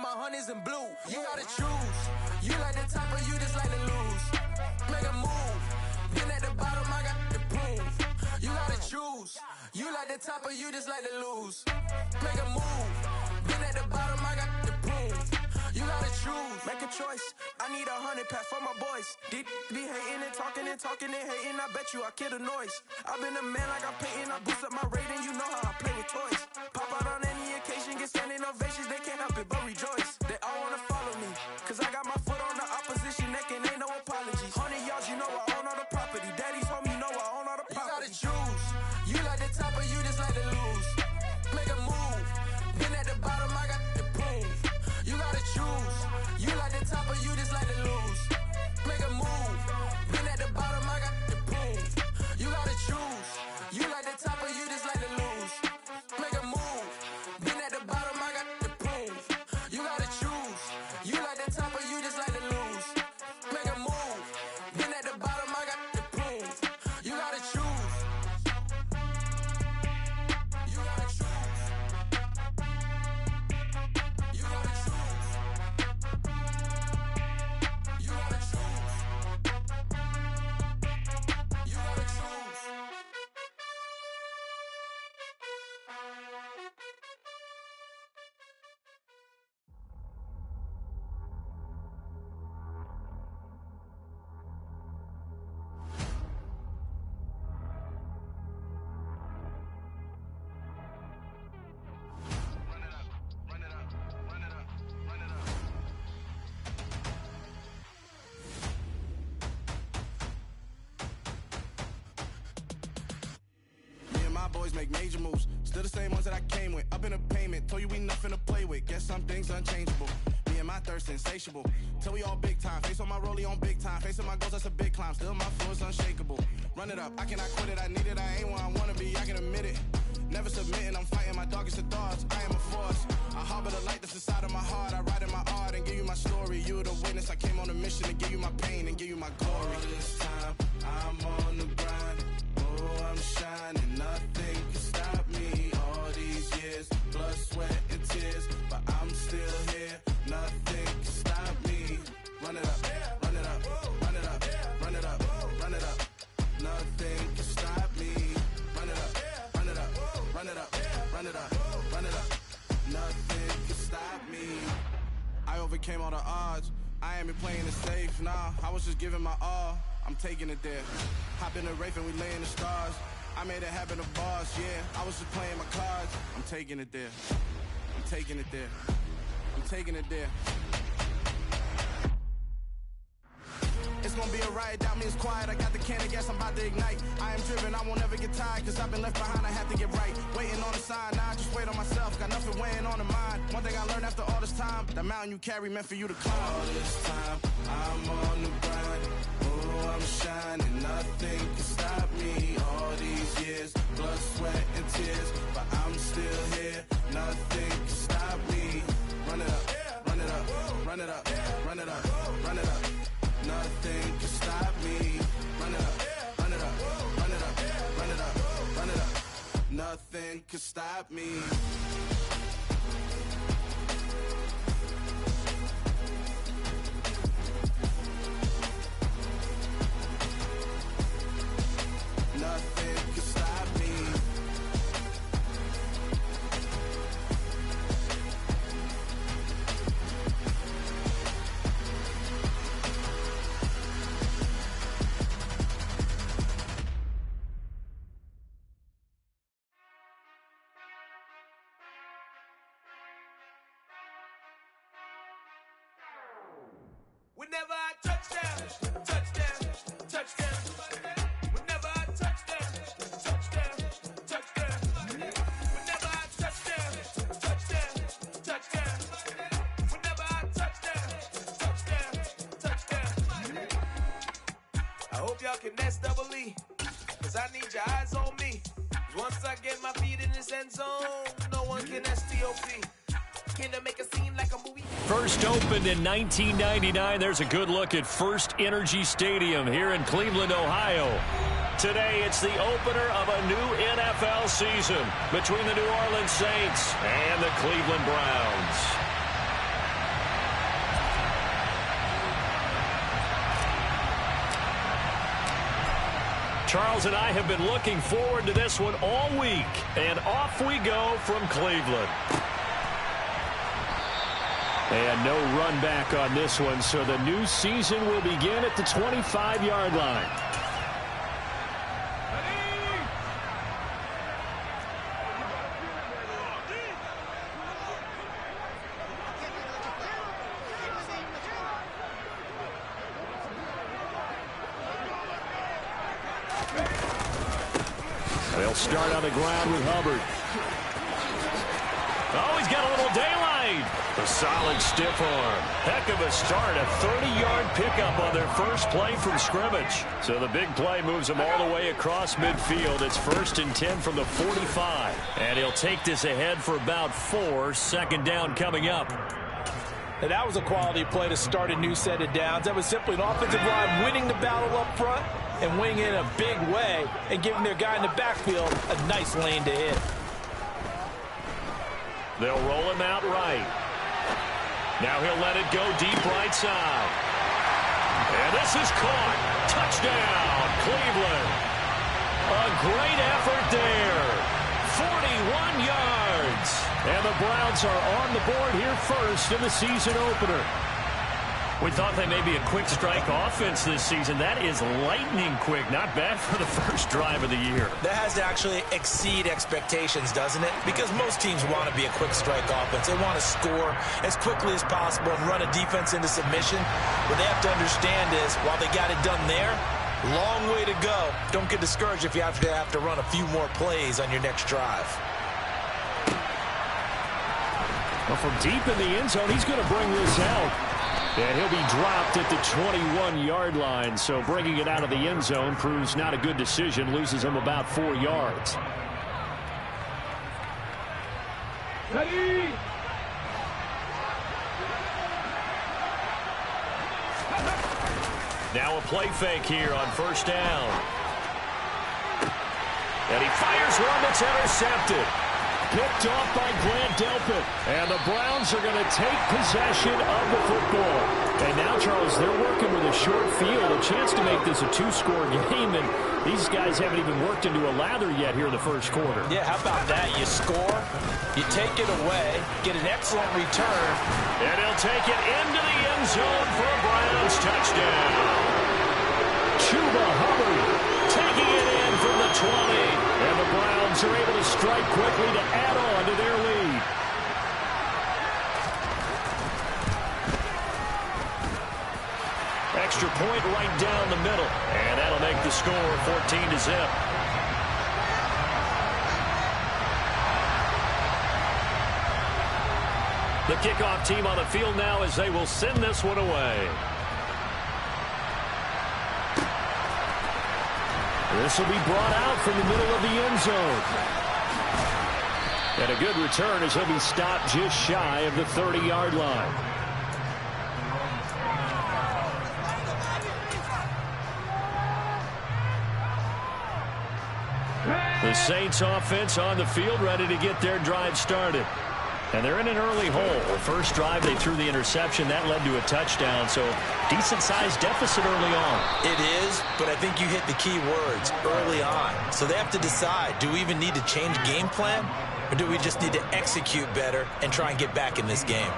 my honeys in blue. You gotta choose. You like the top or you just like to lose. Make a move. Been at the bottom, I got the proof. You gotta choose. You like the top or you just like to lose. Make a move. Been at the bottom, I got the proof. You gotta choose. Make a choice. I need 100 pack for my boys. Be hating and talking and hating. I bet you I kill the noise. I've been a man like I'm Peyton. I boost up my rating. You know how I play with toys. Pop out on any occasion, get standing ovations. They can't help it but rejoice. They all wanna follow me, cause I got my foot on the opposition neck and ain't no apologies. 100 yards, you know I own all the property. Daddy's home, you know I own all the property. You gotta choose. You like the top or you just like to lose. Make a move. Been at the bottom, I got the proof. You gotta choose. You like the top or you just like to lose. Make a move. Been at the bottom, I got the proof. You gotta choose. You like the top or you just like to lose. Make a move. Been at the bottom, I got the proof. You gotta choose. You like the top or you just like to lose. Make a move. Been at the bottom, I got the proof. You gotta choose. You gotta choose. You gotta choose. You gotta choose. You gotta choose. Me and my boys make major moves. Still the same ones that I came with. Up in a payment, told you we nothing to play with. Guess some things unchangeable. Me and my thirst insatiable. Till we all big time. Face on my rollie on big time. Facing my goals, that's a big climb. Still my flow is unshakable. Run it up, I cannot quit it. I need it, I ain't where I wanna be, I can admit it. Never submitting, I'm fighting my darkest of thoughts. I am a force. I harbor the light that's inside of my heart. I write in my art and give you my story. You the witness, I came on a mission to give you my pain and give you my glory. All this time, I'm on the grind. Oh, I'm shining, nothing can stop me. All these years, blood, sweat, and tears, but I'm still here. Nothing can stop me. Run it up, run it up, run it up, run it up, run it up. Nothing can stop me. Run it up, run it up, run it up, run it up, run it up. Nothing can stop me. I overcame all the odds. I ain't been playing it safe, nah. I was just giving my all. I'm taking it there. Hop in the Wraith and we lay in the stars. I made it happen to bars, yeah. I was just playing my cards. I'm taking it there. I'm taking it there. I'm taking it there. It's gonna be a riot, doubt me it's quiet. I got the can of gas, I'm about to ignite. I am driven, I won't ever get tired, cause I've been left behind, I have to get right. Waiting on a sign, now I just wait on myself. Got nothing weighing on the mind. One thing I learned after all this time, the mountain you carry meant for you to climb. All this time, I'm on the grind. Oh, I'm shining, nothing can stop me. All these years, blood, sweat, and tears, but I'm still here. Nothing can stop me. Run it up, run it up, run it up, run it up, run it up. Nothing can stop me. Run it up, run it up, run it up, run it up, run it up. Nothing can stop me. Nothing can stop me. Whenever I touch down, touchdown, touchdown. Whenever I touch down, touchdown, touchdown. Whenever I touch down, touchdown, touchdown. Whenever I touch down, touchdown, touchdown. I hope y'all can nest double E, cause I need your eyes on me. Once I get my feet in this end zone, no one can STOP. Can I make a scene like a movie? First opened in 1999. There's a good look at First Energy Stadium here in Cleveland, Ohio. Today, it's the opener of a new NFL season between the New Orleans Saints and the Cleveland Browns. Charles and I have been looking forward to this one all week. And off we go from Cleveland. And no run back on this one, so the new season will begin at the 25-yard line. They'll start on the ground with Hubbard. Oh, he's got a little daylight. A solid stiff arm. Heck of a start. A 30-yard pickup on their first play from scrimmage. So the big play moves them all the way across midfield. It's 1st and 10 from the 45. And he'll take this ahead for about 4. Second down coming up. And that was a quality play to start a new set of downs. That was simply an offensive line winning the battle up front and winning in a big way and giving their guy in the backfield a nice lane to hit. They'll roll him out right. Now he'll let it go deep right side. And this is caught. Touchdown, Cleveland. A great effort there. 41 yards. And the Browns are on the board here first in the season opener. We thought they may be a quick strike offense this season. That is lightning quick. Not bad for the first drive of the year. That has to actually exceed expectations, doesn't it? Because most teams want to be a quick strike offense. They want to score as quickly as possible and run a defense into submission. What they have to understand is, while they got it done there, long way to go. Don't get discouraged if you have to run a few more plays on your next drive. Well, from deep in the end zone, he's going to bring this out. And he'll be dropped at the 21-yard line. So bringing it out of the end zone proves not a good decision. Loses him about 4 yards. Ready? Now a play fake here on first down. And he fires one that's intercepted. Picked off by Grant Delpit. And the Browns are going to take possession of the football. And now, Charles, they're working with a short field, a chance to make this a 2-score game. And these guys haven't even worked into a lather yet here in the first quarter. Yeah, how about that? You score, you take it away, get an excellent return. And he'll take it into the end zone for a Browns touchdown. Chuba Hubbard taking it in from the 20. And the Browns are able to strike quickly to add on to their lead. Extra point right down the middle. And that'll make the score 14-0. The kickoff team on the field now as they will send this one away. This will be brought out from the middle of the end zone. And a good return as he'll be stopped just shy of the 30-yard line. The Saints offense on the field ready to get their drive started. And they're in an early hole. The first drive, they threw the interception. That led to a touchdown, so decent-sized deficit early on. It is, but I think you hit the key words, early on. So they have to decide, do we even need to change game plan, or do we just need to execute better and try and get back in this game?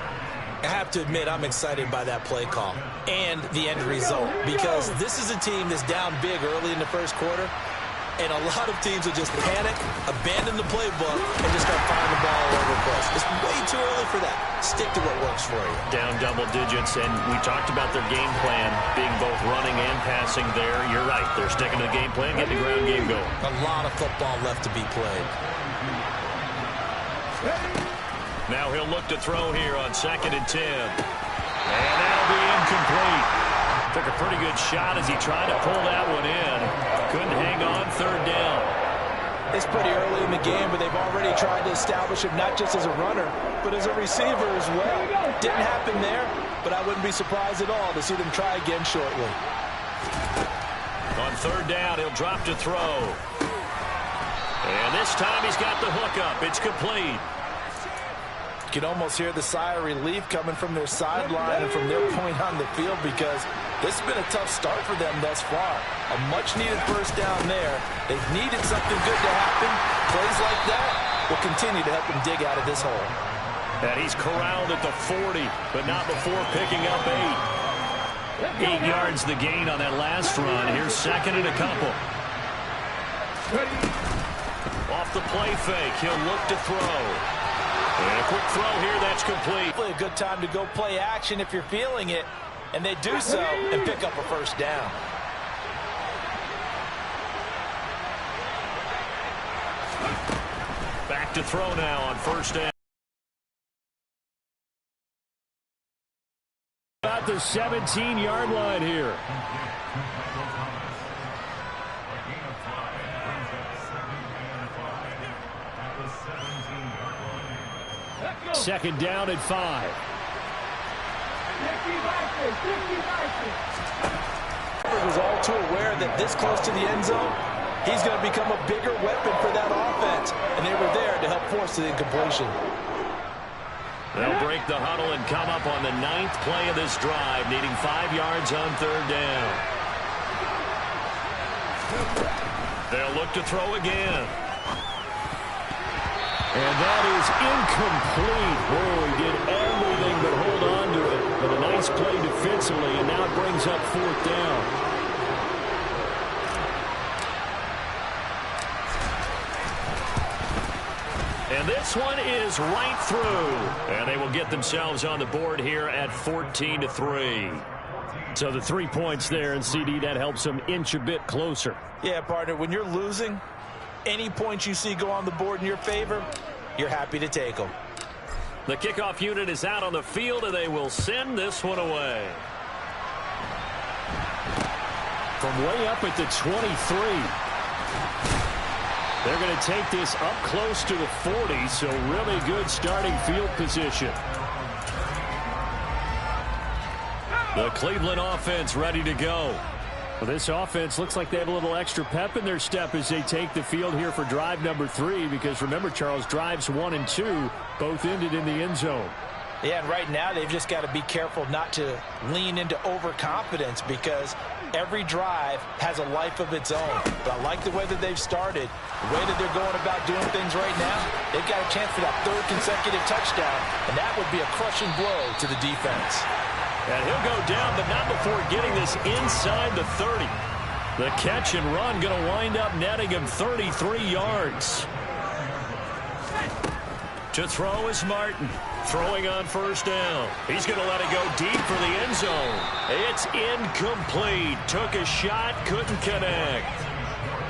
I have to admit, I'm excited by that play call and the end result, because this is a team that's down big early in the first quarter, and a lot of teams will just panic, abandon the playbook, and just start firing the ball all over the place. It's way too early for that. Stick to what works for you. Down double digits, and we talked about their game plan being both running and passing there. You're right. They're sticking to the game plan, getting the ground game going. A lot of football left to be played. Now he'll look to throw here on 2nd and 10. And that'll be incomplete. Took a pretty good shot as he tried to pull that one in. Couldn't hang on, 3rd down. It's pretty early in the game, but they've already tried to establish him not just as a runner, but as a receiver as well. Didn't happen there, but I wouldn't be surprised at all to see them try again shortly. On 3rd down, he'll drop to throw. And this time he's got the hook up. It's complete. can almost hear the sigh of relief coming from their sideline and from their point on the field, because this has been a tough start for them thus far. A much-needed first down there. They've needed something good to happen. Plays like that will continue to help them dig out of this hole. And he's corralled at the 40, but not before picking up 8. 8 yards the gain on that last run. Here's second and a couple. Off the play fake, he'll look to throw. And a quick throw here, that's complete. Hopefully a good time to go play action if you're feeling it. And they do so and pick up a first down. Back to throw now on first down. About the 17-yard line here. Second down at 5. Was all too aware that this close to the end zone, he's going to become a bigger weapon for that offense. And they were there to help force the incompletion. They'll break the huddle and come up on the 9th play of this drive, needing 5 yards on third down. They'll look to throw again. And that is incomplete. Oh, he did everything but hold on to it. But a nice play defensively, and now it brings up fourth down. And this one is right through. And they will get themselves on the board here at 14-3. So the 3 points there, and CD, that helps them inch a bit closer. Yeah, partner, when you're losing, any points you see go on the board in your favor, you're happy to take them. The kickoff unit is out on the field, and they will send this one away. From way up at the 23. They're going to take this up close to the 40, so really good starting field position. The Cleveland offense ready to go. Well, this offense looks like they have a little extra pep in their step as they take the field here for drive number 3, because remember, Charles, drives 1 and 2 both ended in the end zone. Yeah, and right now they've just got to be careful not to lean into overconfidence, because every drive has a life of its own. But I like the way that they've started, the way that they're going about doing things right now. They've got a chance for that 3rd consecutive touchdown, and that would be a crushing blow to the defense. And he'll go down, but not before getting this inside the 30. The catch and run going to wind up netting him 33 yards. To throw is Martin. Throwing on first down. He's going to let it go deep for the end zone. It's incomplete. Took a shot, couldn't connect.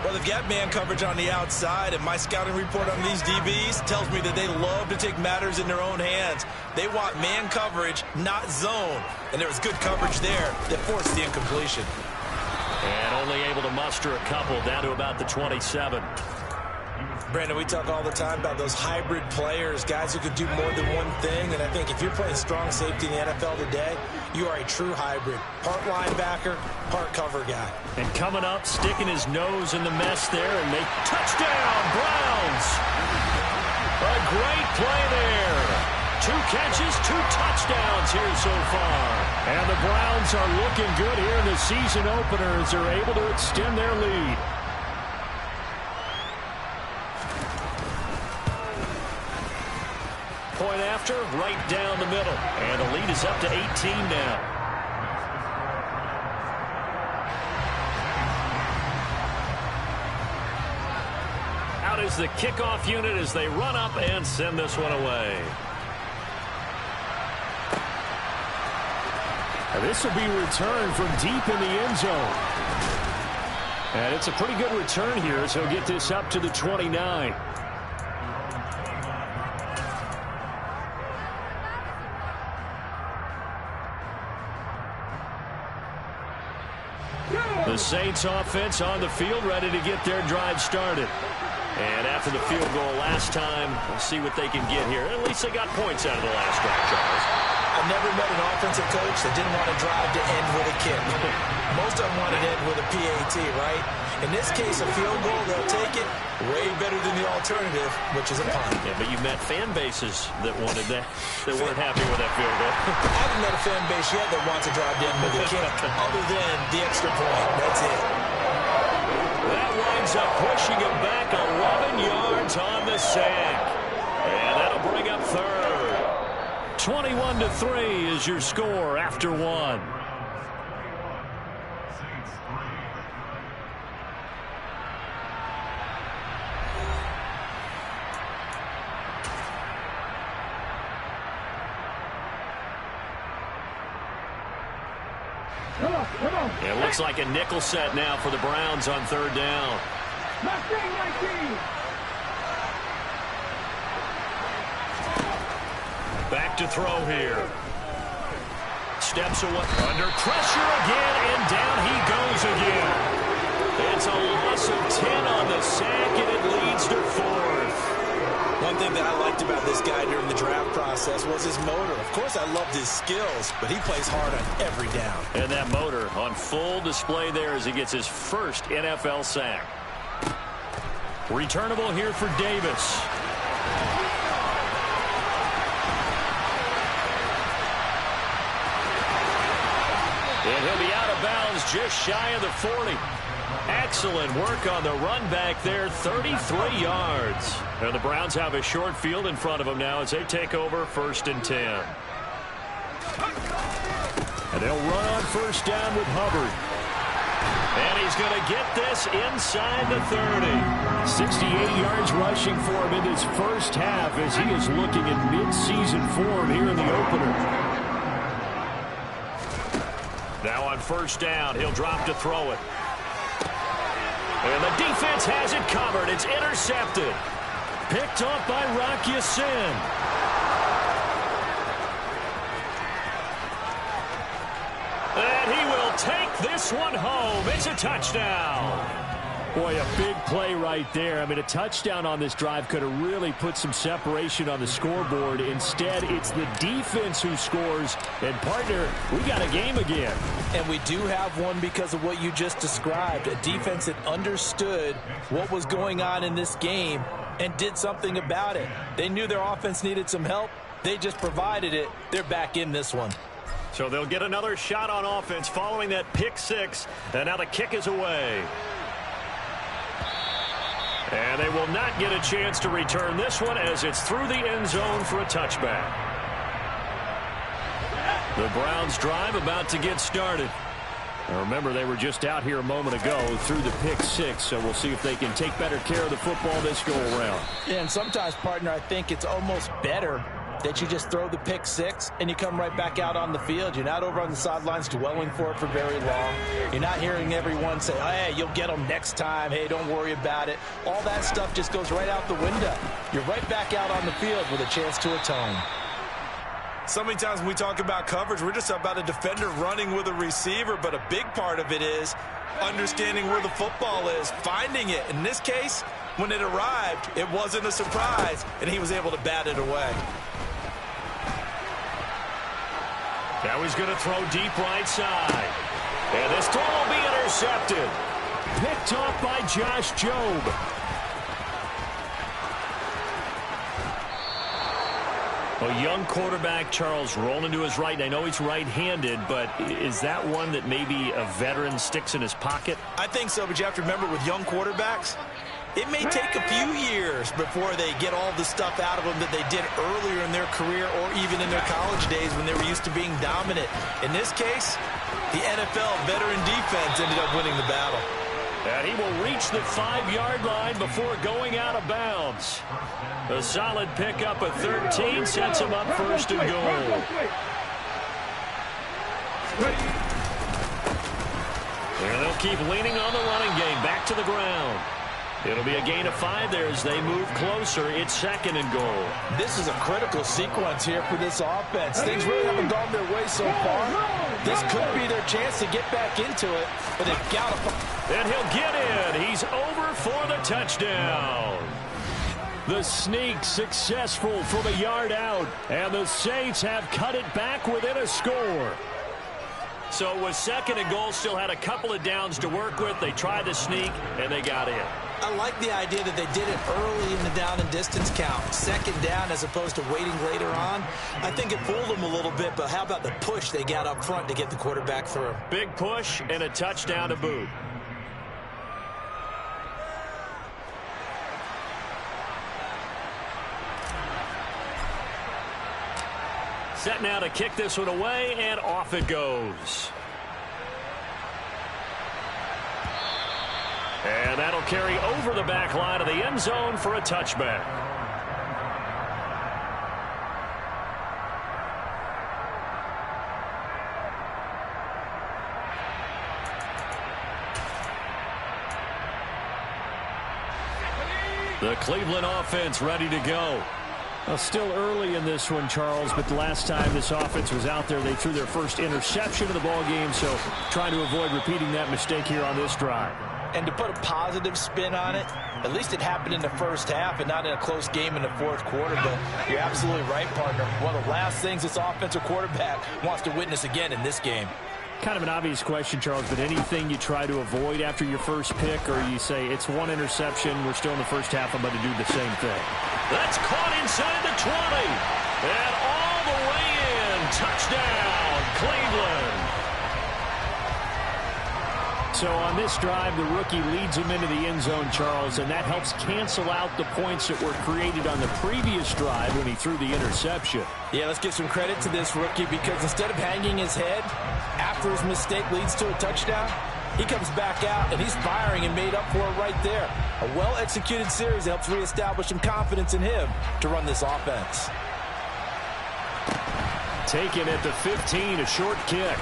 Well, they've got man coverage on the outside, and my scouting report on these DBs tells me that they love to take matters in their own hands. They want man coverage, not zone. And there was good coverage there that forced the incompletion. And only able to muster a couple, down to about the 27. Brandon, we talk all the time about those hybrid players, guys who can do more than one thing. And I think if you're playing strong safety in the NFL today, you are a true hybrid. Part linebacker, part cover guy. And coming up, sticking his nose in the mess there, and they touchdown, Browns. A great play there. 2 catches, 2 touchdowns here so far. And the Browns are looking good here in the season opener as they're able to extend their lead. Point after, right down the middle. And the lead is up to 18 now. Out is the kickoff unit as they run up and send this one away. And this will be returned from deep in the end zone. And it's a pretty good return here, so he'll get this up to the 29. The Saints offense on the field, ready to get their drive started. And after the field goal last time, we'll see what they can get here. At least they got points out of the last drive, Charles. I've never met an offensive coach that didn't want to drive to end with a kick. Most of them wanted to end with a PAT, right? In this case, a field goal, they'll take it. Way better than the alternative, which is a punt. Yeah, but you met fan bases that wanted that, that weren't happy with that field goal. I haven't met a fan base yet that wants to drive to end with a kick, other than the extra point. That's it. That winds up pushing him back 11 yards on the sack. And that'll bring up third. 21-3 is your score after one. It looks like a nickel set now for the Browns on third down. Back to throw here. Steps away. Under pressure again, and down he goes again. It's a loss of 10 on the sack, and it leads to fourth. One thing that I liked about this guy during the draft process was his motor. Of course, I loved his skills, but he plays hard on every down. And that motor on full display there as he gets his first NFL sack. Returnable here for Davis. And he'll be out of bounds just shy of the 40. Excellent work on the run back there, 33 yards. And the Browns have a short field in front of them now as they take over 1st and 10. And they'll run on first down with Hubbard. And he's going to get this inside the 30. 68 yards rushing for him in this first half as he is looking in mid-season form here in the opener. Now on first down, he'll drop to throw it. And the defense has it covered. It's intercepted. Picked off by Rock Ya-Sin. And he will take this one home. It's a touchdown. Boy, a big play right there. I mean, a touchdown on this drive could have really put some separation on the scoreboard. Instead, it's the defense who scores. And, partner, we got a game again. And we do have one because of what you just described. A defense that understood what was going on in this game and did something about it. They knew their offense needed some help. They just provided it. They're back in this one. So they'll get another shot on offense following that pick six. And now the kick is away. And they will not get a chance to return this one as it's through the end zone for a touchback. The Browns drive about to get started. Now remember, they were just out here a moment ago through the pick six, so we'll see if they can take better care of the football this go around. Yeah, and sometimes, partner, I think it's almost better that you just throw the pick six and you come right back out on the field. You're not over on the sidelines dwelling for it for very long. You're not hearing everyone say, hey, you'll get them next time. Hey, don't worry about it. All that stuff just goes right out the window. You're right back out on the field with a chance to atone. So many times when we talk about coverage, we're just about a defender running with a receiver, but a big part of it is understanding where the football is, finding it. In this case, when it arrived, it wasn't a surprise, and he was able to bat it away. Now he's going to throw deep right side. And this throw will be intercepted. Picked off by Josh Jobe. A young quarterback, Charles, rolling to his right. And I know he's right-handed, but is that one that maybe a veteran sticks in his pocket? I think so, but you have to remember with young quarterbacks, it may take a few years before they get all the stuff out of them that they did earlier in their career or even in their college days when they were used to being dominant. In this case, the NFL veteran defense ended up winning the battle. And he will reach the 5-yard line before going out of bounds. A solid pickup at 13 sets him up first and goal. And they'll keep leaning on the running game. Back to the ground. It'll be a gain of 5 there as they move closer. It's second and goal. This is a critical sequence here for this offense. Things really haven't gone their way so far. This could be their chance to get back into it, but they've got to. And he'll get in. He's over for the touchdown. The sneak successful from a yard out, and the Saints have cut it back within a score. So it was 2nd and goal, still had a couple of downs to work with. They tried the sneak, and they got in. I like the idea that they did it early in the down and distance count. 2nd down as opposed to waiting later on. I think it fooled them a little bit, but how about the push they got up front to get the quarterback through? Big push and a touchdown to boot. Set now to kick this one away, and off it goes. And that'll carry over the back line of the end zone for a touchback. The Cleveland offense ready to go. Well, still early in this one, Charles, but the last time this offense was out there, they threw their first interception of the ball game, so trying to avoid repeating that mistake here on this drive. And to put a positive spin on it, at least it happened in the first half and not in a close game in the fourth quarter. But you're absolutely right, partner. One of the last things this offensive quarterback wants to witness again in this game. Kind of an obvious question, Charles, but anything you try to avoid after your first pick, or you say it's one interception, we're still in the first half, I'm going to do the same thing. That's caught inside the 20. And all the way in. Touchdown, Cleveland. So on this drive, the rookie leads him into the end zone, Charles, and that helps cancel out the points that were created on the previous drive when he threw the interception. Yeah, let's give some credit to this rookie, because instead of hanging his head after his mistake leads to a touchdown, he comes back out and he's firing and made up for it right there. A well-executed series helps reestablish some confidence in him to run this offense. Taken at the 15, a short kick.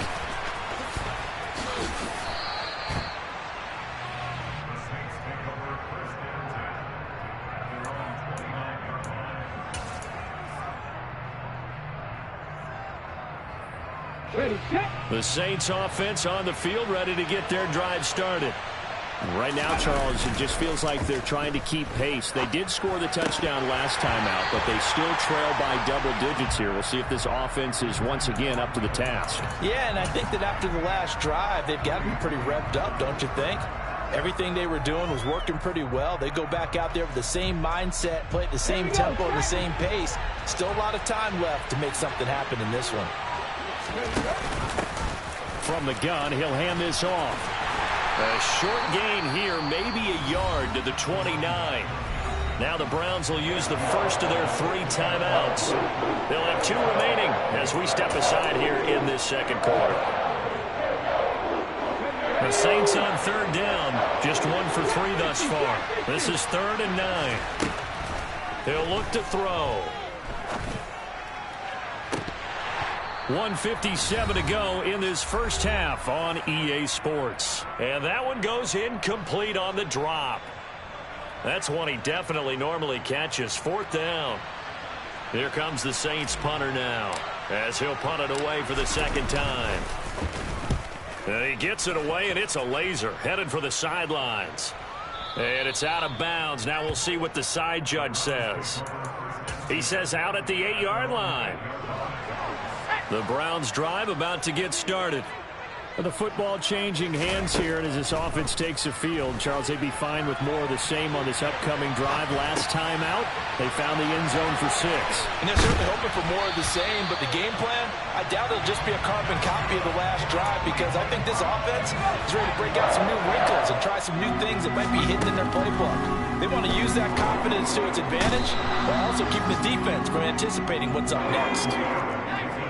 The Saints offense on the field, ready to get their drive started. Right now, Charles, it just feels like they're trying to keep pace. They did score the touchdown last time out, but they still trail by double digits here. We'll see if this offense is once again up to the task. Yeah, and I think that after the last drive, they've gotten pretty revved up, don't you think? Everything they were doing was working pretty well. They go back out there with the same mindset, play at the same tempo and the same pace. Still a lot of time left to make something happen in this one. From the gun, he'll hand this off. A short gain here, maybe a yard to the 29. Now the Browns will use the first of their 3 timeouts. They'll have 2 remaining as we step aside here in this second quarter. The Saints on 3rd down, just 1 for 3 thus far. This is 3rd and 9. He'll look to throw. 1:57 to go in this first half on EA Sports. And that one goes incomplete on the drop. That's one he definitely normally catches. 4th down. Here comes the Saints punter now, as he'll punt it away for the second time. And he gets it away, and it's a laser headed for the sidelines. And it's out of bounds. Now we'll see what the side judge says. He says out at the 8-yard line. The Browns drive about to get started. The football changing hands here, and as this offense takes the field, Charles, they'd be fine with more of the same on this upcoming drive. Last time out, they found the end zone for 6. And they're certainly hoping for more of the same, but the game plan, I doubt it'll just be a carbon copy of the last drive, because I think this offense is ready to break out some new wrinkles and try some new things that might be hidden in their playbook. They want to use that confidence to its advantage, while also keeping the defense from anticipating what's up next.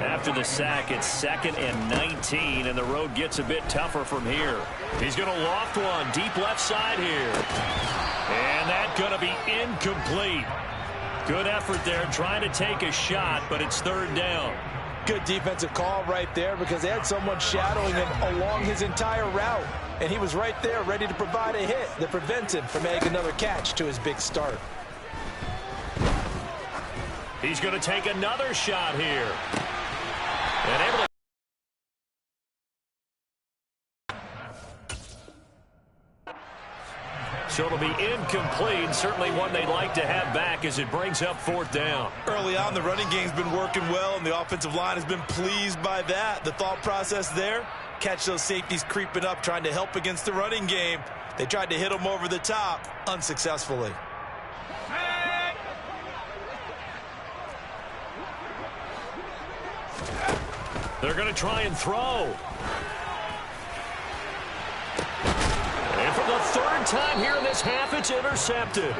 After the sack, it's 2nd and 19, and the road gets a bit tougher from here. He's going to loft one deep left side here. And that's going to be incomplete. Good effort there, trying to take a shot, but it's 3rd down. Good defensive call right there, because they had someone shadowing him along his entire route. And he was right there ready to provide a hit that prevents him from adding another catch to his big start. He's going to take another shot here. And able to So it'll be incomplete. Certainly one they'd like to have back as it brings up 4th down. Early on, the running game's been working well, and the offensive line has been pleased by that. The thought process there, catch those safeties creeping up, trying to help against the running game. They tried to hit them over the top, unsuccessfully. They're going to try and throw. And for the 3rd time here in this half, it's intercepted.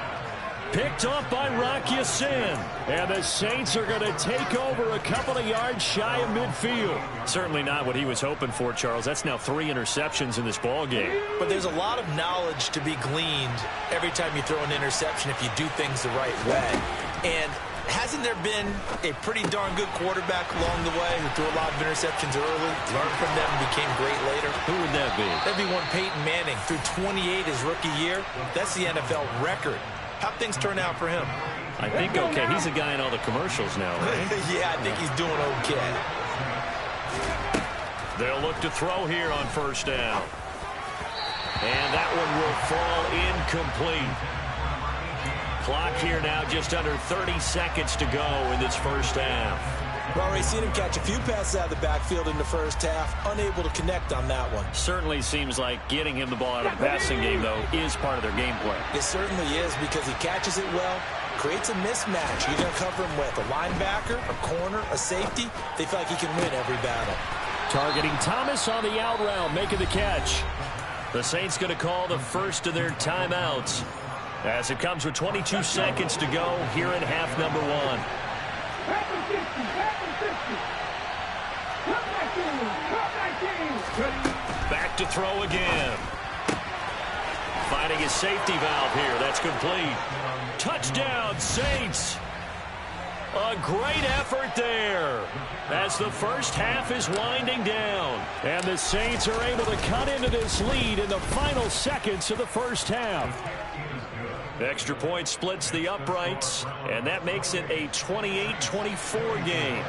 Picked off by Rock Ya-Sin. And the Saints are going to take over a couple of yards shy of midfield. Certainly not what he was hoping for, Charles. That's now 3 interceptions in this ball game. But there's a lot of knowledge to be gleaned every time you throw an interception if you do things the right way. And hasn't there been a pretty darn good quarterback along the way who threw a lot of interceptions early, learned from them, and became great later? Who would that be? That'd be one Peyton Manning. Threw 28 his rookie year. That's the NFL record. How'd things turn out for him? I think okay. He's a guy in all the commercials now, right? Yeah, I think he's doing okay. They'll look to throw here on 1st down. And that one will fall incomplete. Clock here now just under 30 seconds to go in this 1st half. Well, we've seen him catch a few passes out of the backfield in the 1st half, unable to connect on that one. Certainly seems like getting him the ball out of the passing game, though, is part of their game plan. It certainly is because he catches it well, creates a mismatch. You're going to cover him with a linebacker, a corner, a safety. They feel like he can win every battle. Targeting Thomas on the out route, making the catch. The Saints going to call the first of their timeouts as it comes with 22 seconds to go here in half number 1. Back to throw again. Finding his safety valve here. That's complete. Touchdown, Saints. A great effort there as the 1st half is winding down. And the Saints are able to cut into this lead in the final seconds of the 1st half. Extra point splits the uprights, and that makes it a 28-24 game.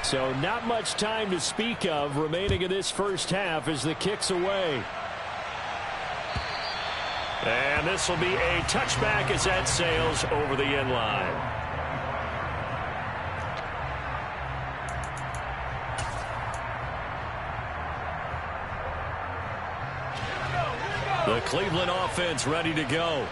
So not much time to speak of remaining in this 1st half as the kick's away. And this will be a touchback as that sails over the end line. The Cleveland offense ready to go.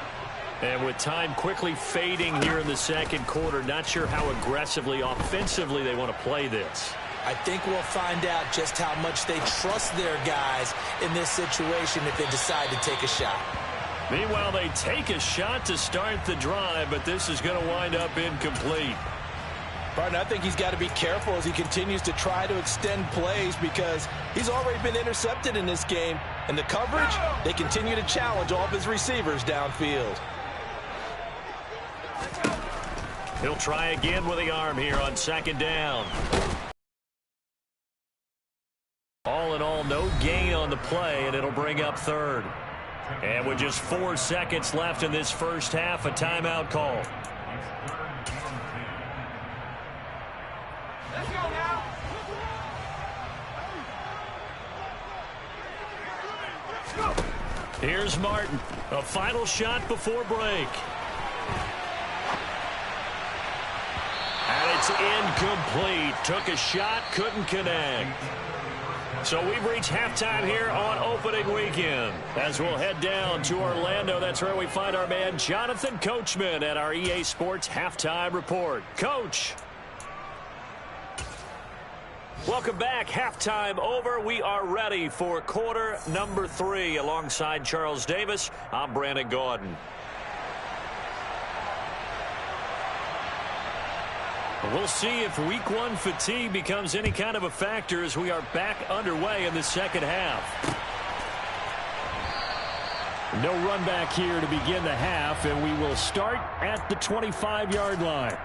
And with time quickly fading here in the 2nd quarter, not sure how aggressively, offensively they want to play this. I think we'll find out just how much they trust their guys in this situation if they decide to take a shot. Meanwhile, they take a shot to start the drive, but this is going to wind up incomplete. Barton, I think he's got to be careful as he continues to try to extend plays because he's already been intercepted in this game. And the coverage, they continue to challenge all of his receivers downfield. He'll try again with the arm here on 2nd down. All in all, no gain on the play, and it'll bring up 3rd. And with just 4 seconds left in this 1st half, a timeout call. Here's Martin. A final shot before break. And it's incomplete. Took a shot, couldn't connect. So we've reached halftime here on opening weekend. As we'll head down to Orlando, that's where we find our man Jonathan Coachman at our EA Sports Halftime Report. Coach. Welcome back. Halftime over. We are ready for quarter number 3. Alongside Charles Davis, I'm Brandon Gaudin. We'll see if week 1 fatigue becomes any kind of a factor as we are back underway in the 2nd half. No run back here to begin the half, and we will start at the 25-yard line.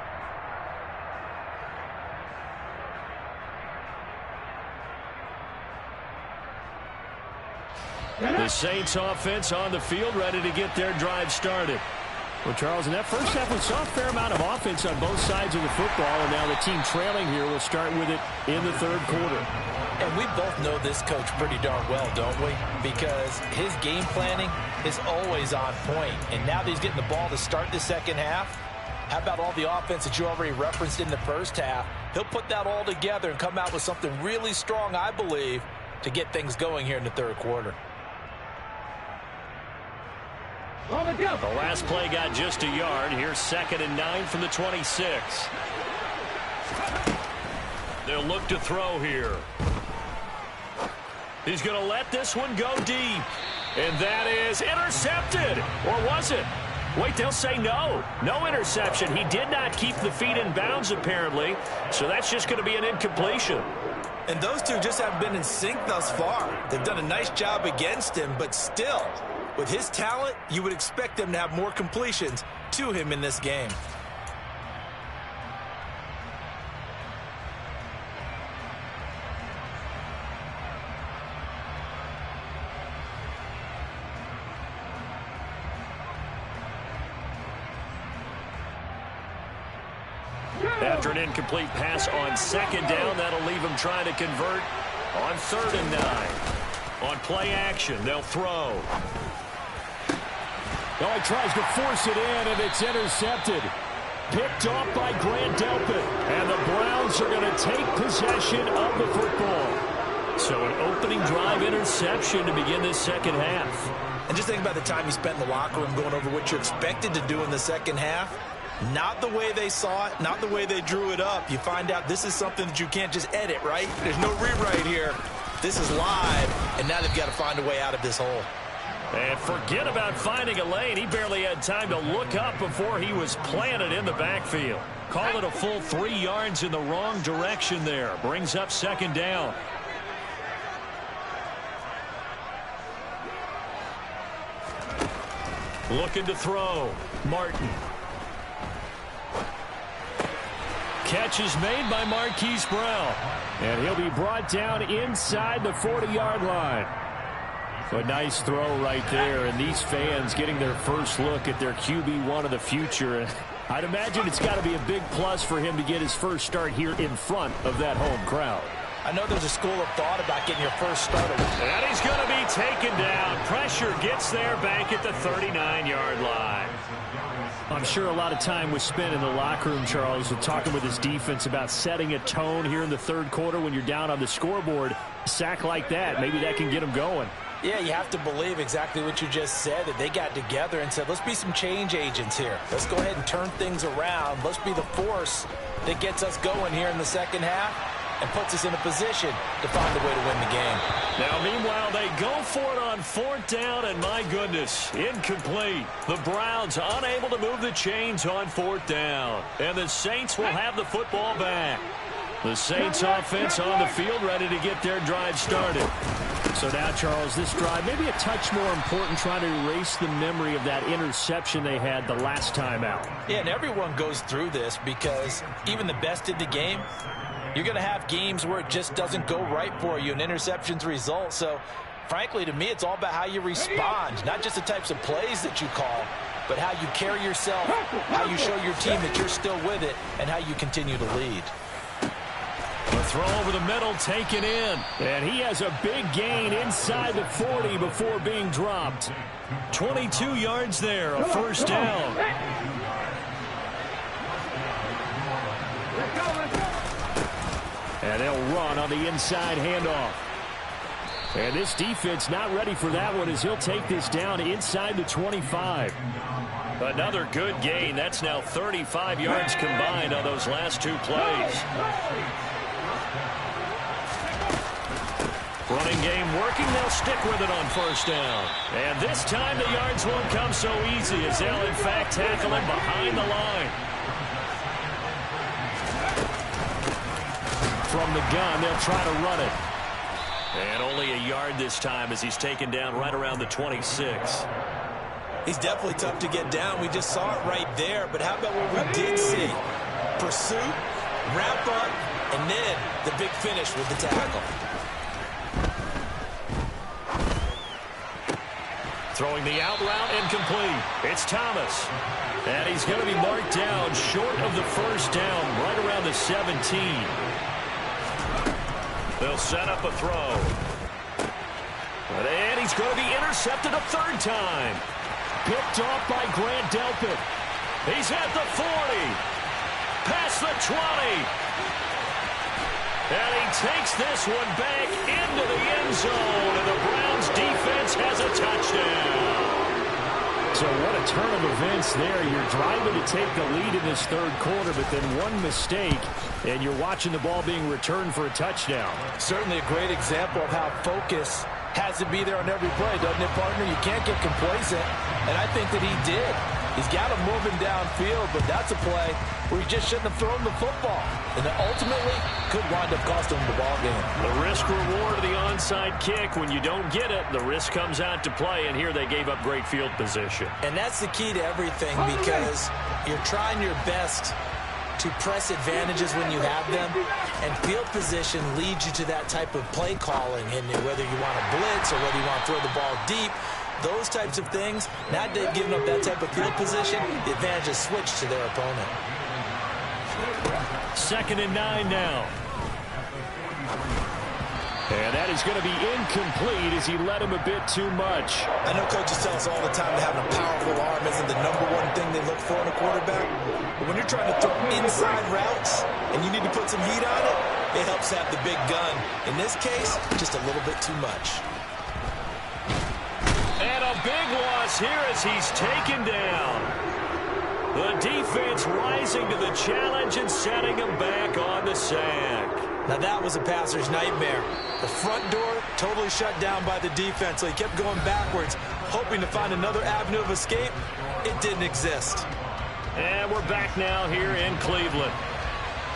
The Saints offense on the field ready to get their drive started. Well, Charles, in that first half, we saw a fair amount of offense on both sides of the football, and now the team trailing here will start with it in the third quarter. And we both know this coach pretty darn well, don't we? Because his game planning is always on point. And now that he's getting the ball to start the second half, how about all the offense that you already referenced in the first half? He'll put that all together and come out with something really strong, I believe, to get things going here in the third quarter. The last play got just a yard. Here's 2nd and 9 from the 26. They'll look to throw here. He's going to let this one go deep. And that is intercepted. Or was it? Wait, they'll say no. No interception. He did not keep the feet in bounds, apparently. So that's just going to be an incompletion. And those two just haven't been in sync thus far. They've done a nice job against him, but still, with his talent, you would expect them to have more completions to him in this game. After an incomplete pass on 2nd down, that'll leave him trying to convert on 3rd and 9. On play action, they'll throw. Oh, he tries to force it in, and it's intercepted. Picked off by Grant Delpit. And the Browns are going to take possession of the football. So an opening drive interception to begin this second half. And just think about the time you spent in the locker room going over what you're expected to do in the second half. Not the way they saw it, not the way they drew it up. You find out this is something that you can't just edit, right? There's no rewrite here. This is live, and now they've got to find a way out of this hole. And forget about finding a lane. He barely had time to look up before he was planted in the backfield. Call it a full 3 yards in the wrong direction there. Brings up 2nd down. Looking to throw. Martin. Catch is made by Marquise Brown. And he'll be brought down inside the 40-yard line. A nice throw right there, and these fans getting their first look at their QB1 of the future. I'd imagine it's got to be a big plus for him to get his first start here in front of that home crowd. I know there's a school of thought about getting your first start. And he's going to be taken down. Pressure gets there back at the 39-yard line. I'm sure a lot of time was spent in the locker room, Charles, with talking with his defense about setting a tone here in the third quarter when you're down on the scoreboard. A sack like that, maybe that can get him going. Yeah, you have to believe exactly what you just said, that they got together and said, let's be some change agents here. Let's go ahead and turn things around. Let's be the force that gets us going here in the second half and puts us in a position to find a way to win the game. Now, meanwhile, they go for it on 4th down, and my goodness, incomplete. The Browns unable to move the chains on 4th down, and the Saints will have the football back. The Saints offense on the field ready to get their drive started. So now, Charles, this drive maybe a touch more important, trying to erase the memory of that interception they had the last time out. Yeah, and everyone goes through this because even the best in the game, you're going to have games where it just doesn't go right for you and interceptions result. So, frankly, to me, it's all about how you respond, not just the types of plays that you call, but how you carry yourself, how you show your team that you're still with it, and how you continue to lead. The throw over the middle taken in. And he has a big gain inside the 40 before being dropped. 22 yards there, a first down. And they'll run on the inside handoff. And this defense not ready for that one as he'll take this down inside the 25. Another good gain. That's now 35 yards combined on those last 2 plays. Running game working. They'll stick with it on first down. And this time the yards won't come so easy as they'll, in fact, tackle him behind the line. From the gun, they'll try to run it. And only a yard this time as he's taken down right around the 26. He's definitely tough to get down. We just saw it right there. But how about what we did see? Pursuit, wrap up, and then the big finish with the tackle. Throwing the out route incomplete. It's Thomas. And he's going to be marked down short of the first down, right around the 17. They'll set up a throw. And he's going to be intercepted a third time. Picked off by Grant Delpit. He's at the 40. Past the 20. And he takes this one back into the end zone. And the Browns defense has a touchdown. So what a turn of events there. You're driving to take the lead in this third quarter, but then one mistake, and you're watching the ball being returned for a touchdown. Certainly a great example of how focus has to be there on every play, doesn't it, partner? You can't get complacent, and I think that he did. He's got him moving downfield, but that's a play where he just shouldn't have thrown the football, and that ultimately could wind up costing him the ball game. The risk-reward of the onside kick. When you don't get it, the risk comes out to play, and here they gave up great field position. And that's the key to everything, because you're trying your best to press advantages when you have them, and field position leads you to that type of play calling, and whether you want to blitz or whether you want to throw the ball deep, those types of things. Now they've given up that type of field position, the advantage is switched to their opponent. 2nd and 9 now. And that is going to be incomplete as he led him a bit too much. I know coaches tell us all the time that having a powerful arm isn't the #1 thing they look for in a quarterback. But when you're trying to throw inside routes and you need to put some heat on it, it helps have the big gun. In this case, just a little bit too much. And a big loss here as he's taken down. The defense rising to the challenge and setting him back on the sack. Now that was a passer's nightmare. The front door totally shut down by the defense, so he kept going backwards, hoping to find another avenue of escape. It didn't exist. And we're back now here in Cleveland.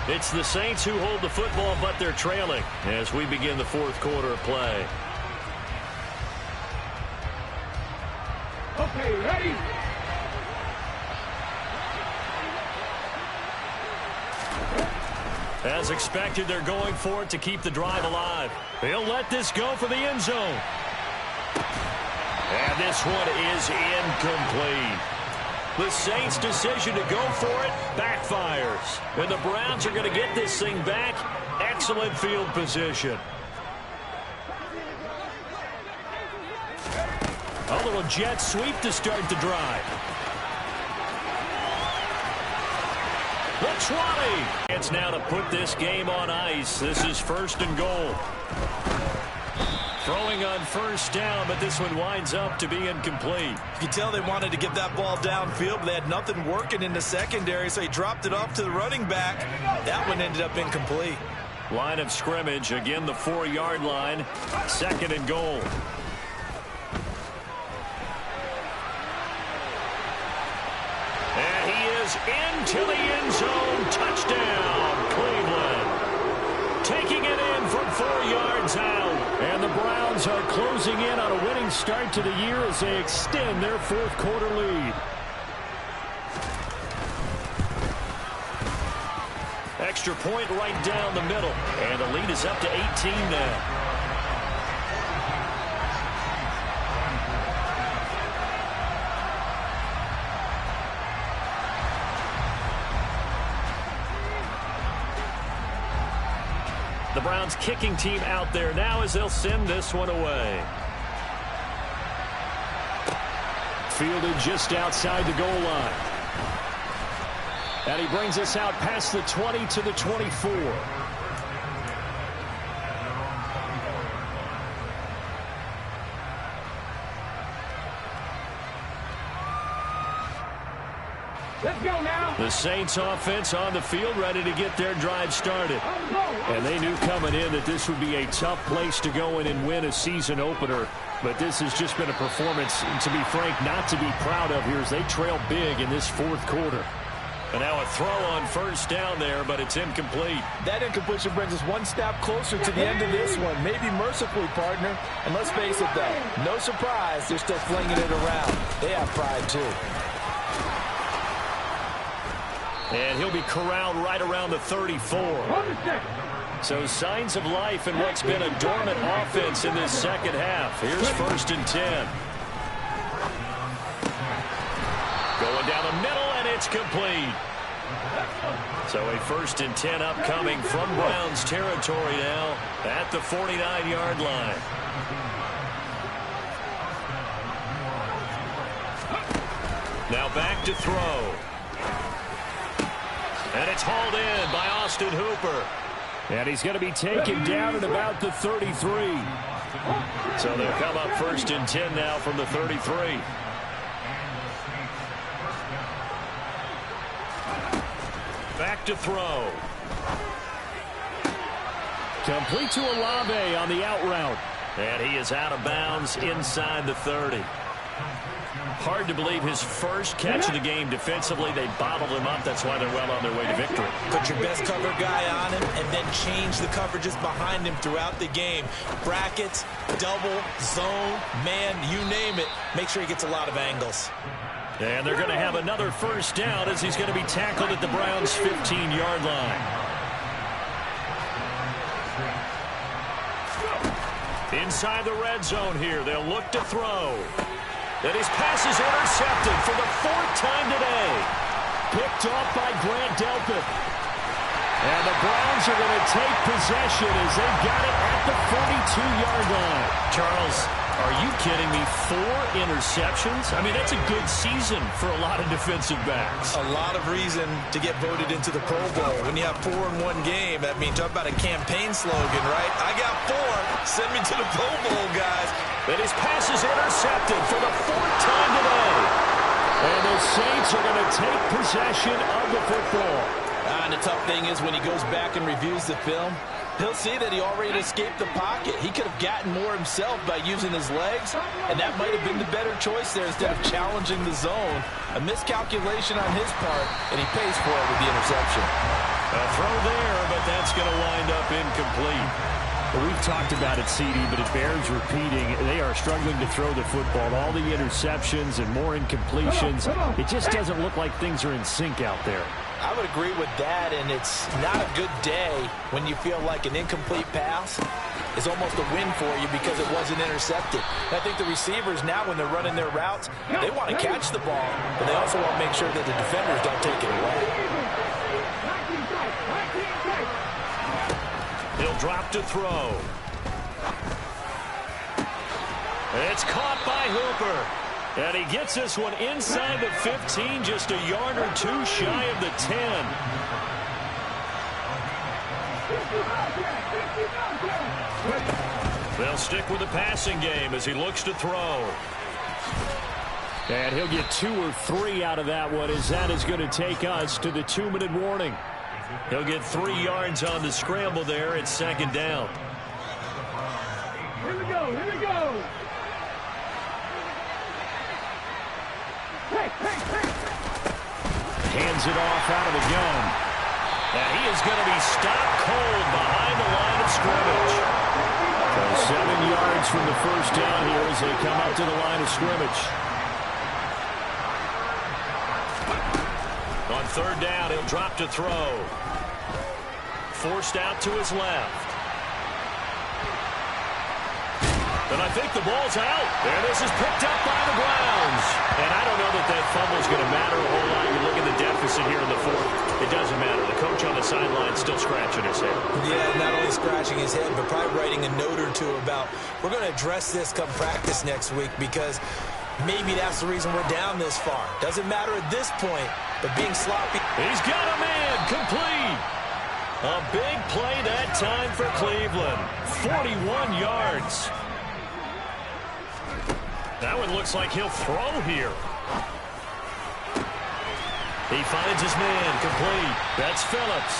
It's the Saints who hold the football, but they're trailing as we begin the fourth quarter of play. Okay, ready? As expected, they're going for it to keep the drive alive. They'll let this go for the end zone. And this one is incomplete. The Saints' decision to go for it backfires. And the Browns are going to get this thing back. Excellent field position. A little jet sweep to start the drive. The 20. It's now to put this game on ice. This is 1st and goal. Throwing on first down, but this one winds up to be incomplete. You can tell they wanted to get that ball downfield, but they had nothing working in the secondary, so he dropped it off to the running back. That one ended up incomplete. Line of scrimmage, again the 4-yard line. 2nd and goal. And he is into the end zone. Touchdown, Cleveland. Taking it in from 4 yards out. And the Browns are closing in on a winning start to the year as they extend their fourth quarter lead. Extra point right down the middle. And the lead is up to 18 now. The Browns kicking team out there now as they'll send this one away. Fielded just outside the goal line. And he brings us out past the 20 to the 24. Let's go now. The Saints offense on the field, ready to get their drive started. And they knew coming in that this would be a tough place to go in and win a season opener. But this has just been a performance, to be frank, not to be proud of here as they trail big in this fourth quarter. And now a throw on first down there, but it's incomplete. That incompletion brings us one step closer to the end of this one. Maybe mercifully, partner. And let's face it, though, no surprise, they're still flinging it around. They have pride, too. And he'll be corralled right around the 34. So signs of life in what's been a dormant offense in this second half. Here's 1st and 10. Going down the middle, and It's complete. So a 1st and 10 upcoming from Browns territory now at the 49-yard line. Now back to throw. And it's hauled in by Austin Hooper. And he's going to be taken down at about the 33. So they'll come up 1st and 10 now from the 33. Back to throw. Complete to Olave on the out route. And he is out of bounds inside the 30. Hard to believe his first catch of the game defensively. They bottled him up. That's why they're well on their way to victory. Put your best cover guy on him and then change the coverages behind him throughout the game. Brackets, double, zone, man, you name it. Make sure he gets a lot of angles. And they're going to have another 1st down as he's going to be tackled at the Browns' 15-yard line. Inside the red zone here. They'll look to throw. And his pass is intercepted for the 4th time today. Picked off by Grant Delpit. And the Browns are going to take possession as they've got it at the 42-yard line. Charles, are you kidding me? 4 interceptions? I mean, that's a good season for a lot of defensive backs. A lot of reason to get voted into the Pro Bowl. When you have 4 in one game, I mean, talk about a campaign slogan, right? I got 4. Send me to the Pro Bowl, guys. And his pass is intercepted for the 4th time today. And the Saints are going to take possession of the football. And the tough thing is when he goes back and reviews the film, he'll see that he already escaped the pocket. He could have gotten more himself by using his legs, and that might have been the better choice there instead of challenging the zone. A miscalculation on his part, and he pays for it with the interception. A throw there, but that's going to wind up incomplete. Well, we've talked about it, CD, but it bears repeating. They are struggling to throw the football. All the interceptions and more incompletions. It just doesn't look like things are in sync out there. I would agree with that, and it's not a good day when you feel like an incomplete pass is almost a win for you because it wasn't intercepted. And I think the receivers now, when they're running their routes, they want to catch the ball, but they also want to make sure that the defenders don't take it away. He'll drop to throw. It's caught by Hooper. And he gets this one inside the 15, just a yard or 2 shy of the 10. They'll stick with the passing game as he looks to throw. And he'll get 2 or 3 out of that one as that is going to take us to the 2-minute warning. He'll get 3 yards on the scramble there. It's 2nd down. Here we go, here we go. Hands it off out of the gun. And he is going to be stopped cold behind the line of scrimmage. So 7 yards from the 1st down here as they come up to the line of scrimmage. On 3rd down, he'll drop to throw. Forced out to his left. And I think the ball's out. And this is picked up by the Browns. And I don't know that that fumble is going to matter a whole lot. You look at the deficit here in the 4th. It doesn't matter. The coach on the sideline still scratching his head. Yeah, not only scratching his head, but probably writing a note or 2 about, we're going to address this come practice next week because maybe that's the reason we're down this far. Doesn't matter at this point, but being sloppy. He's got a man complete. A big play that time for Cleveland. 41 yards. That one looks like he'll throw here. He finds his man complete. That's Phillips.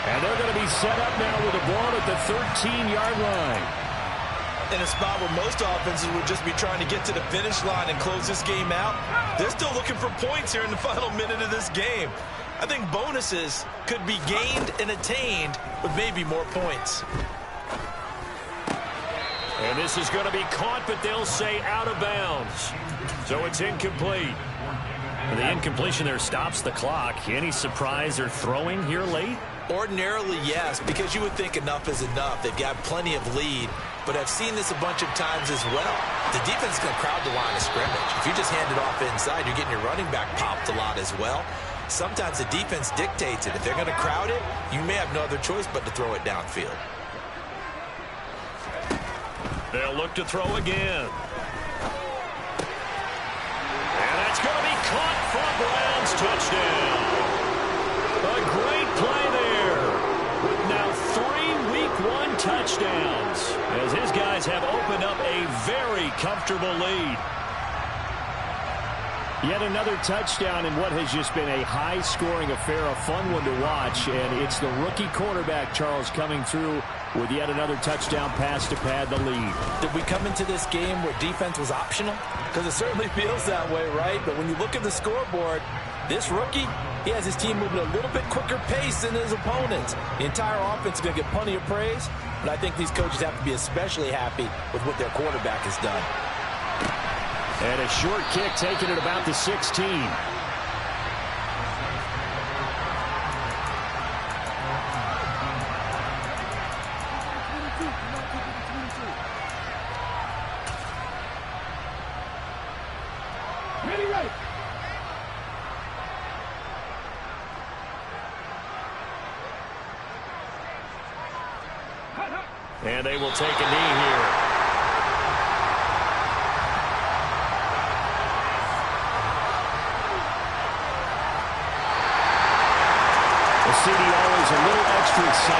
And they're going to be set up now with the ball at the 13-yard line. In a spot where most offenses would just be trying to get to the finish line and close this game out, they're still looking for points here in the final minute of this game. I think bonuses could be gained and attained with maybe more points. And this is going to be caught, but they'll say out of bounds. So it's incomplete. The incompletion there stops the clock. Any surprise or throwing here late? Ordinarily, yes, because you would think enough is enough. They've got plenty of lead, but I've seen this a bunch of times as well. The defense is going to crowd the line of scrimmage. If you just hand it off inside, you're getting your running back popped a lot as well. Sometimes the defense dictates it. If they're going to crowd it, you may have no other choice but to throw it downfield. They'll look to throw again. And that's going to be caught for Browns touchdown. A great play there with now 3 Week 1 touchdowns as his guys have opened up a very comfortable lead. Yet another touchdown in what has just been a high-scoring affair, a fun one to watch, and it's the rookie quarterback, Charles, coming through with yet another touchdown pass to pad the lead. Did we come into this game where defense was optional? Because it certainly feels that way, right? But when you look at the scoreboard, this rookie, he has his team moving at a little bit quicker pace than his opponents. The entire offense is going to get plenty of praise, but I think these coaches have to be especially happy with what their quarterback has done. And a short kick taken at about the 16. And they will take a knee here. The CD always a little extra excitement.